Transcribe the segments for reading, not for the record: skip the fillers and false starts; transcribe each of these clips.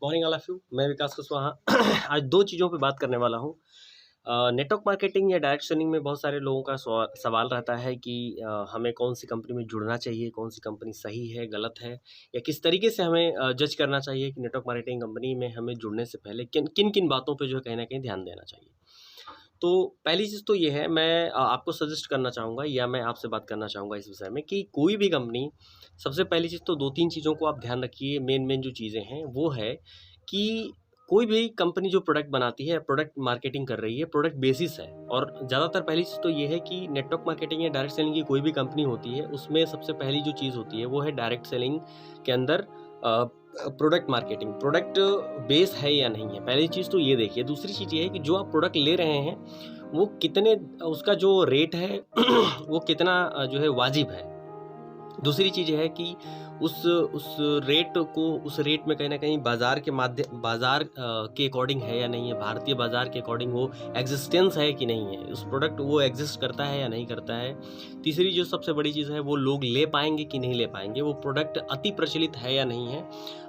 Morning all of you. मैं विकास कुशवाहा। आज दो चीज़ों पे बात करने वाला हूँ। नेटवर्क मार्केटिंग या डायरेक्ट सेलिंग में बहुत सारे लोगों का सवाल रहता है कि हमें कौन सी कंपनी में जुड़ना चाहिए, कौन सी कंपनी सही है, गलत है, या किस तरीके से हमें जज करना चाहिए कि नेटवर्क मार्केटिंग कंपनी में हमें जुड़ने से पहले किन किन किन बातों पे जो है कहीं ना कहीं ध्यान देना चाहिए। तो पहली चीज़ तो ये है, मैं आपको सजेस्ट करना चाहूँगा या मैं आपसे बात करना चाहूँगा इस विषय में कि कोई भी कंपनी, सबसे पहली चीज़ तो दो तीन चीज़ों को आप ध्यान रखिए। मेन जो चीज़ें हैं वो है कि कोई भी कंपनी जो प्रोडक्ट बनाती है, प्रोडक्ट मार्केटिंग कर रही है, प्रोडक्ट बेसिस है। और ज़्यादातर पहली चीज़ तो ये है कि नेटवर्क मार्केटिंग या डायरेक्ट सेलिंग की कोई भी कंपनी होती है, उसमें सबसे पहली जो चीज़ होती है वो है डायरेक्ट सेलिंग के अंदर प्रोडक्ट मार्केटिंग। प्रोडक्ट बेस है या नहीं है, पहली चीज़ तो ये देखिए। दूसरी चीज़ ये है कि जो आप प्रोडक्ट ले रहे हैं वो कितने, उसका जो रेट है वो कितना जो है वाजिब है। दूसरी चीज़ है कि उस रेट को, उस रेट में कहीं न कहीं बाज़ार के अकॉर्डिंग है या नहीं है, भारतीय बाज़ार के अकॉर्डिंग वो एग्ज़िस्टेंस है कि नहीं है, उस प्रोडक्ट वो एग्ज़िस्ट करता है या नहीं करता है। तीसरी जो सबसे बड़ी चीज़ है, वो लोग ले पाएँगे कि नहीं ले पाएँगे, वो प्रोडक्ट अति प्रचलित है या नहीं है,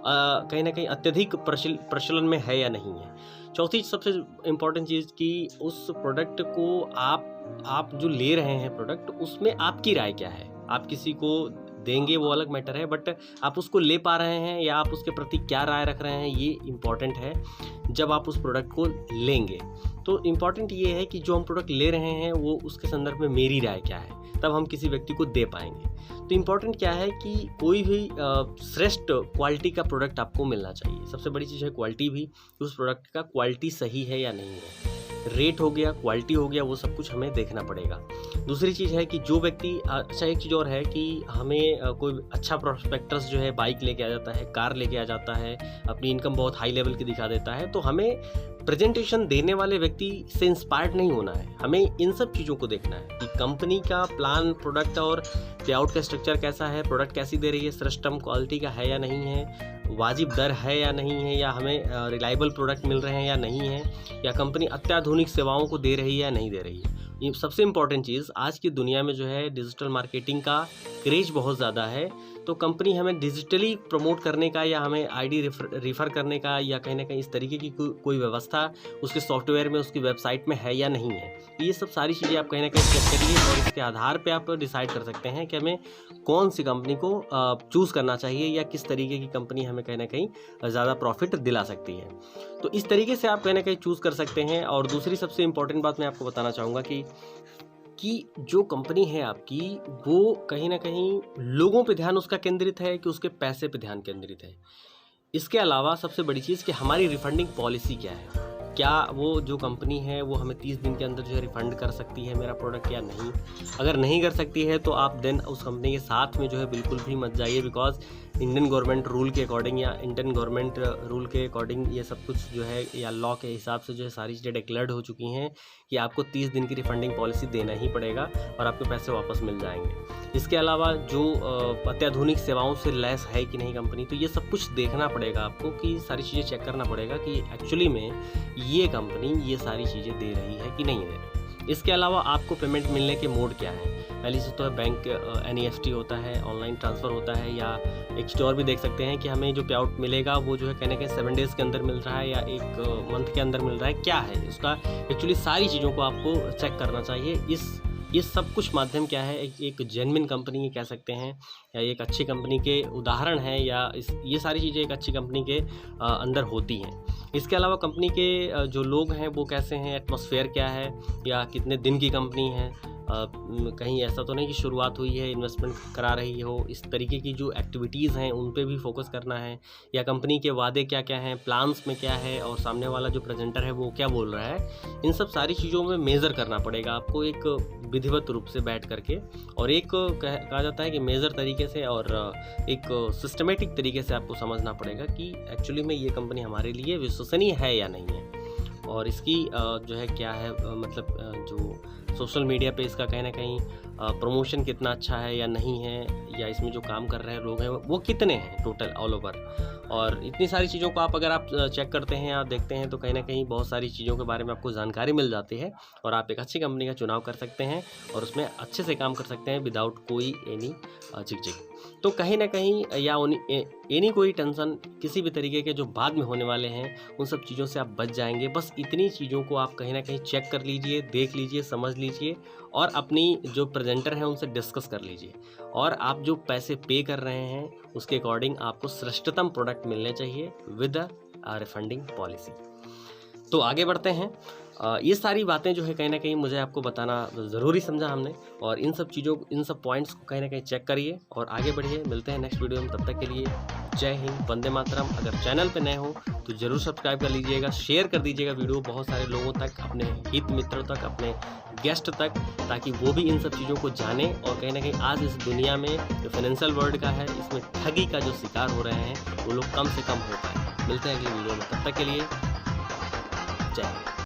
कहीं न कहीं अत्यधिक प्रचलन में है या नहीं है। चौथी सबसे इम्पोर्टेंट चीज़ कि उस प्रोडक्ट को आप जो ले रहे हैं प्रोडक्ट, उसमें आपकी राय क्या है। आप किसी को देंगे वो अलग मैटर है, बट आप उसको ले पा रहे हैं या आप उसके प्रति क्या राय रख रहे हैं, ये इम्पॉर्टेंट है जब आप उस प्रोडक्ट को लेंगे। तो इम्पॉर्टेंट ये है कि जो हम प्रोडक्ट ले रहे हैं वो उसके संदर्भ में मेरी राय क्या है, तब हम किसी व्यक्ति को दे पाएंगे। तो इम्पॉर्टेंट क्या है कि कोई भी श्रेष्ठ क्वालिटी का प्रोडक्ट आपको मिलना चाहिए। सबसे बड़ी चीज़ है क्वालिटी भी, उस प्रोडक्ट का क्वालिटी सही है या नहीं है। रेट हो गया, क्वालिटी हो गया, वो सब कुछ हमें देखना पड़ेगा। दूसरी चीज़ है कि जो व्यक्ति, अच्छा एक चीज़ और है कि हमें कोई अच्छा प्रोस्पेक्टस जो है बाइक लेके आ जाता है, कार लेके आ जाता है, अपनी इनकम बहुत हाई लेवल की दिखा देता है, तो हमें प्रेजेंटेशन देने वाले व्यक्ति से इंस्पायर्ड नहीं होना है। हमें इन सब चीज़ों को देखना है कि कंपनी का प्लान, प्रोडक्ट और पेआउट का स्ट्रक्चर कैसा है, प्रोडक्ट कैसी दे रही है, श्रेष्ठतम क्वालिटी का है या नहीं है, वाजिब दर है या नहीं है, या हमें रिलायबल प्रोडक्ट मिल रहे हैं या नहीं है, या कंपनी अत्याधुनिक सेवाओं को दे रही है या नहीं दे रही है। ये सबसे इम्पॉर्टेंट चीज़, आज की दुनिया में जो है डिजिटल मार्केटिंग का क्रेज बहुत ज़्यादा है, तो कंपनी हमें डिजिटली प्रमोट करने का या हमें आईडी रिफ़र करने का या कहीं ना कहीं इस तरीके की कोई व्यवस्था उसके सॉफ्टवेयर में, उसकी वेबसाइट में है या नहीं है। ये सब सारी चीज़ें आप कहीं ना कहीं चेक करिए और इसके आधार पे आप डिसाइड कर सकते हैं कि हमें कौन सी कंपनी को चूज़ करना चाहिए या किस तरीके की कंपनी हमें कहीं ना कहीं ज़्यादा प्रॉफिट दिला सकती है। तो इस तरीके से आप कहीं ना कहीं चूज़ कर सकते हैं। और दूसरी सबसे इम्पॉर्टेंट बात मैं आपको बताना चाहूँगा कि जो कंपनी है आपकी, वो कहीं न कहीं लोगों पे ध्यान उसका केंद्रित है कि उसके पैसे पे ध्यान केंद्रित है। इसके अलावा सबसे बड़ी चीज़ कि हमारी रिफंडिंग पॉलिसी क्या है? क्या वो जो कंपनी है वो हमें 30 दिन के अंदर जो है रिफ़ंड कर सकती है मेरा प्रोडक्ट या नहीं? अगर नहीं कर सकती है तो आप देन उस कंपनी के साथ में जो है बिल्कुल भी मत जाइए, बिकॉज़ इंडियन गवर्नमेंट रूल के अकॉर्डिंग या इंडियन गवर्नमेंट रूल के अकॉर्डिंग ये सब कुछ जो है, या लॉ के हिसाब से जो है सारी चीज़ें डिक्लेयर्ड हो चुकी हैं कि आपको 30 दिन की रिफंडिंग पॉलिसी देना ही पड़ेगा और आपके पैसे वापस मिल जाएंगे। इसके अलावा जो अत्याधुनिक सेवाओं से लैस है कि नहीं कंपनी, तो ये सब कुछ देखना पड़ेगा आपको, कि सारी चीज़ें चेक करना पड़ेगा कि एक्चुअली में ये कंपनी ये सारी चीज़ें दे रही है कि नहीं दे रही। इसके अलावा आपको पेमेंट मिलने के मोड क्या है? पहली चीज़ तो है बैंक NEFT होता है, ऑनलाइन ट्रांसफ़र होता है, या एक चीज़ और भी देख सकते हैं कि हमें जो पे आउट मिलेगा वो जो है कहीं ना कहीं 7 डेज़ के अंदर मिल रहा है या 1 मंथ के अंदर मिल रहा है, क्या है उसका। एक्चुअली सारी चीज़ों को आपको चेक करना चाहिए। ये सब कुछ माध्यम क्या है, एक जेन्युइन कंपनी कह सकते हैं या एक अच्छी कंपनी के उदाहरण हैं, या ये सारी चीज़ें एक अच्छी कंपनी के अंदर होती हैं। इसके अलावा कंपनी के जो लोग हैं वो कैसे हैं, एटमॉस्फेयर क्या है, या कितने दिन की कंपनी है, कहीं ऐसा तो नहीं कि शुरुआत हुई है, इन्वेस्टमेंट करा रही हो, इस तरीके की जो एक्टिविटीज़ हैं उन पे भी फोकस करना है, या कंपनी के वादे क्या क्या हैं, प्लान्स में क्या है, और सामने वाला जो प्रेजेंटर है वो क्या बोल रहा है। इन सब सारी चीज़ों में मेज़र करना पड़ेगा आपको एक विधिवत रूप से बैठ करके, और एक कहा जाता है कि मेज़र तरीके से और एक सिस्टमेटिक तरीके से आपको समझना पड़ेगा कि एक्चुअली में ये कंपनी हमारे लिए विश्वसनीय है या नहीं है, और इसकी जो है क्या है, मतलब जो सोशल मीडिया पे इसका कहीं ना कहीं प्रमोशन कितना अच्छा है या नहीं है, या इसमें जो काम कर रहे हैं लोग हैं वो कितने हैं टोटल ऑल ओवर। और इतनी सारी चीज़ों को अगर आप चेक करते हैं या देखते हैं तो कहीं ना कहीं बहुत सारी चीज़ों के बारे में आपको जानकारी मिल जाती है, और आप एक अच्छी कंपनी का चुनाव कर सकते हैं और उसमें अच्छे से काम कर सकते हैं विदाउट कोई एनी झिकझिक। तो कहीं ना कहीं या एनी कोई टेंशन किसी भी तरीके के जो बाद में होने वाले हैं उन सब चीज़ों से आप बच जाएंगे। बस इतनी चीज़ों को आप कहीं ना कहीं चेक कर लीजिए, देख लीजिए, समझ लीजिए और अपनी जो प्रेजेंटर हैं उनसे डिस्कस कर लीजिए। और आप जो पैसे पे कर रहे हैं उसके अकॉर्डिंग आपको श्रेष्ठतम प्रोडक्ट मिलने चाहिए विद रिफंडिंग पॉलिसी। तो आगे बढ़ते हैं। ये सारी बातें जो है कहीं ना कहीं मुझे आपको बताना ज़रूरी समझा हमने, और इन सब चीज़ों, इन सब पॉइंट्स को कहीं ना कहीं चेक करिए और आगे बढ़िए। मिलते हैं नेक्स्ट वीडियो में, तब तक के लिए जय हिंद, वंदे मातरम। अगर चैनल पे नए हो तो ज़रूर सब्सक्राइब कर लीजिएगा, शेयर कर दीजिएगा वीडियो बहुत सारे लोगों तक, अपने हित मित्रों तक, अपने गेस्ट तक, ताकि वो भी इन सब चीज़ों को जाने। और कहीं ना कहीं आज इस दुनिया में जो फाइनेंशियल वर्ल्ड का है, इसमें ठगी का जो शिकार हो रहे हैं वो लोग कम से कम हो पाए। मिलते हैं अगले वीडियो में, तब तक के लिए जय हिंद।